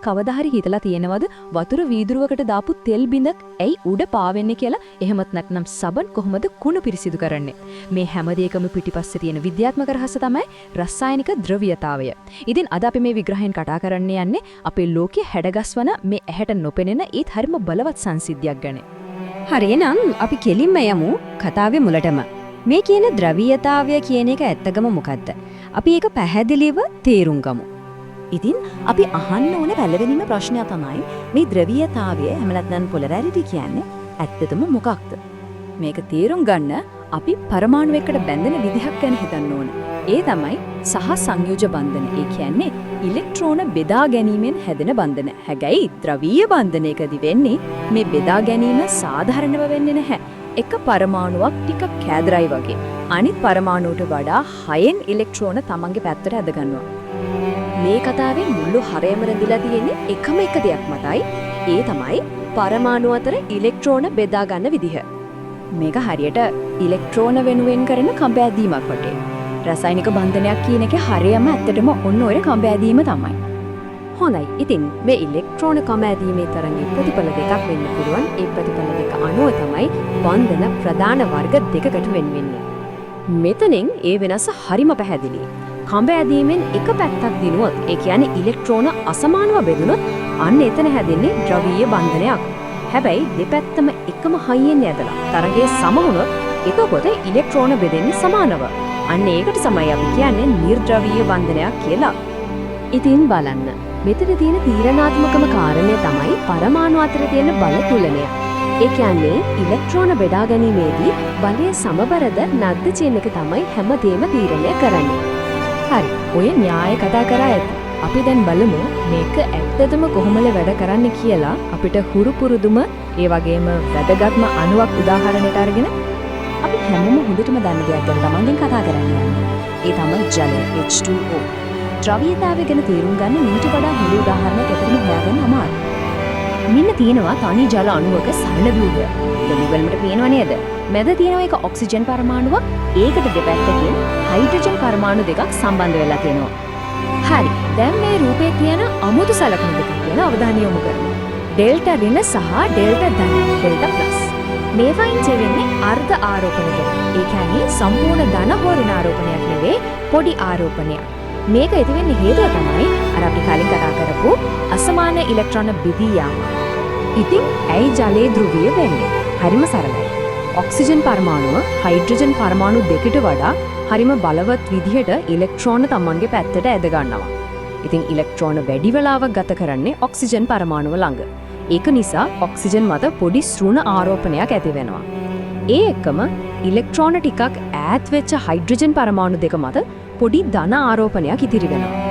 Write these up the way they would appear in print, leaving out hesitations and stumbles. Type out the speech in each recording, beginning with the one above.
කවදා හරි හිතලා තියෙනවද වතුර වීදුරුවකට දාපු තෙල් බිඳක් ඇයි උඩ පාවෙන්නේ කියලා? එහෙමත් නැත්නම් සබන් කොහොමද කුණු පිරිසිදු කරන්නේ? මේ හැම දෙයකම පිටිපස්සේ තියෙන විද්‍යාත්මක රහස තමයි රසායනික ද්‍රව්‍යතාවය. ඉතින් අද අපි මේ විග්‍රහයෙන් කතා කරන්න යන්නේ අපේ ලෝකයේ හැඩගස්වන මේ ඇහැට නොපෙනෙන ඒත් හරිම බලවත් සංසිද්ධියක් ගැන. හරිනම් අපි කෙලින්ම යමු කතාවේ මුලටම. මේ කියන ද්‍රවීයතාවය කියන එක ඇත්තගම මොකද්ද? අපි ඒක පැහැදිලිව තේරුම් ගමු. ඉතින් අපි අහන්න ඕනේ පළවෙනිම ප්‍රශ්නය තමයි මේ ද්‍රවීයතාවය එහෙම නැත්නම් පොලරැරිටි කියන්නේ ඇත්තටම මොකක්ද? මේක තේරුම් ගන්න අපි පරමාණු එකට බැඳෙන විදිහක් ගැන හිතන්න ඕන. ඒ තමයි සහ සංයෝජ බන්ධන. ඒ කියන්නේ ඉලෙක්ට්‍රෝන බෙදා ගැනීමෙන් හැදෙන බන්ධන. හැබැයි ද්‍රවීය බන්ධනයකදී වෙන්නේ මේ බෙදා ගැනීම සාධාරණව වෙන්නේ නැහැ. එක පරමාණුවක් ටිකක් කෑදරයි වගේ. අනිත් පරමාණුවට වඩා 6න් ඉලෙක්ට්‍රෝන තමන්ගේ පැත්තට ඇද ගන්නවා. මේ කතාවේ මුළු හරයම රැඳිලා තියෙන්නේ එකම එක දෙයක් මතයි. ඒ තමයි පරමාණු අතර ඉලෙක්ට්‍රෝන බෙදා ගන්න විදිහ. මේක හරියට ඉලෙක්ට්‍රෝන වෙනුවෙන් කරන කඹ ඇදීමක් වගේ. රසායනික බන්ධනයක් කියන එකේ හරයම ඇත්තටම ඔන්න ඔය කඹ ඇදීම තමයි. හොඳයි. ඉතින් මේ ඉලෙක්ට්‍රෝන කඹ ඇදීමේ තරඟේ ප්‍රතිඵල දෙකක් වෙන්න පුළුවන්. ඒ ප්‍රතිඵල දෙක අනුව තමයි බන්ධන ප්‍රධාන වර්ග දෙකකට වෙන්නේ. මෙතනින් ඒ වෙනස හරිම පැහැදිලි. කඹ ඇදීමෙන් එක පැත්තක් දිනුවොත්, ඒ කියන්නේ ඉලෙක්ට්‍රෝන අසමානව බෙදුනොත්, අන්න එතන හැදෙන්නේ ද්‍රවීය බන්ධනයක්. හැබැයි දෙපැත්තම එකම හයියෙන් ඇදලා තරඟයේ සම වුණොත්, එතකොට ඉලෙක්ට්‍රෝන බෙදෙන්නේ සමානව. අන්න ඒකට තමයි අපි කියන්නේ නිර්ද්‍රවීය බන්ධනයක් කියලා. ඉතින් බලන්න, මෙතන තියෙන තීරණාත්මකම කාරණය තමයි පරමාණු අතර තියෙන බල තුලනය. ඒ කියන්නේ ඉලෙක්ට්‍රෝන බෙදා ගැනීමේදී බලය සමබරද නැද්ද කියන එක තමයි හැමදේම තීරණය කරන්නේ. හරි, ඔය න්‍යාය කතා කරා ඇති. අපි දැන් බලමු මේක ඇත්තටම කොහොමද වැඩ කරන්නේ කියලා. අපිට හුරු පුරුදුම ඒ වගේම වැදගත්ම අණුවක් උදාහරණයට අරගෙන අපි හැමෝම හොඳටම දන්න දෙයක් ගැන තමයි කතා කරන්නේ. ඒ තමයි ජලය, H2O. ද්‍රවීයතාවය ගැන තේරුම් ගන්න මීට වඩා හොඳ උදාහරණයක් ඇත්තටම හොයාගන්න අමාරුයි. මෙන්න තියෙනවා තනි ජල අණුවක සරල ව්‍යුහය. දෙවිවලමට පේනව නේද? මැද තියෙනවා එක ඔක්සිජන් පරමාණුවක්. ඒකට දෙපැත්තකින් හයිඩ්‍රජන් පරමාණු දෙකක් සම්බන්ධ වෙලා තියෙනවා. හරි. දැන් මේ රූපේ තියෙන අමුතු සලකුණු දෙකක් ගැන අවධානය යොමු කරමු. ඩෙල්ටා ඍණ සහ ඩෙල්ටා ධන, ඩෙල්ටා ප්ලස්. මේවායින් තියෙන්නේ අර්ධ ආරෝපණ දෙක. ඒ කියන්නේ සම්පූර්ණ ධන හෝ ඍණ ආරෝපණයක් නෙවෙයි, පොඩි ආරෝපණයක්. මේක ඇති වෙන්නේ හේතුව තමයි අර අපි කලින් කතා කරපු අසමාන ඉලෙක්ට්‍රෝන බෙදී යාම. ඉතින් ඇයි ජලයේ ධ්‍රුවීය වෙන්නේ? හරිම සරලයි. ඔක්සිජන් පරමාණුව හයිඩ්‍රජන් පරමාණු දෙකට වඩා හරිම බලවත් විදිහට ඉලෙක්ට්‍රෝන තමන්ගේ පැත්තට ඇද ගන්නවා. ඉතින් ඉලෙක්ට්‍රෝන වැඩි වෙලාවක් ගත කරන්නේ ඔක්සිජන් පරමාණුව ළඟ. ඒක නිසා ඔක්සිජන් මත පොඩි ශ්‍රුණ ආරෝපණයක් ඇති වෙනවා. ඒ එක්කම ඉලෙක්ට්‍රෝන ටිකක් ඈත් වෙච්ච හයිඩ්‍රජන් පරමාණු දෙක මත පොඩි ධන ආරෝපණයක් ඉතිරි වෙනවා.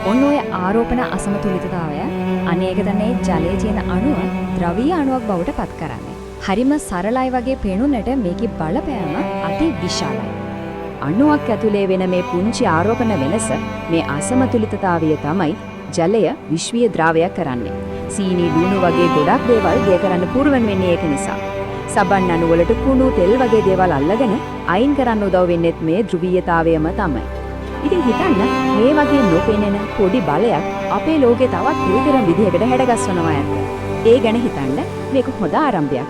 ඔන්න ඔය ආරෝපණ අසමතුලිතතාවය අනේක තමයි ජලයේ තියෙන අණුව ද්‍රවීය අණුවක් බවට පත් කරන්නේ. හරිම සරලයි වගේ පේනුනට මේකේ බලපෑම අති විශාලයි. අණුවක් ඇතුලේ වෙන මේ පුංචි ආරෝපණ වෙනස, මේ අසමතුලිතතාවය තමයි ජලය විශ්වීය ද්‍රාවයක් කරන්නේ. සීනි, ලුණු වගේ ගොඩක් දේවල් දිය කරන්න පුරවන් වෙන්නේ ඒක නිසා. සබන් අණු වලට කුණු, තෙල් වගේ දේවල් අල්ලගෙන අයින් කරන්න උදව් වෙන්නේත් මේ ධ්‍රුවීයතාවයම තමයි. ඉතින් හිතන්න, මේ වගේ නොපෙනෙන පොඩි බලයක් අපේ ලෝකේ තවත් කොයිතරම් විදිහකට හැඩගස්වනවා ඇත්ද? ඒ ගැන හිතන්න මේක හොඳ ආරම්භයක්.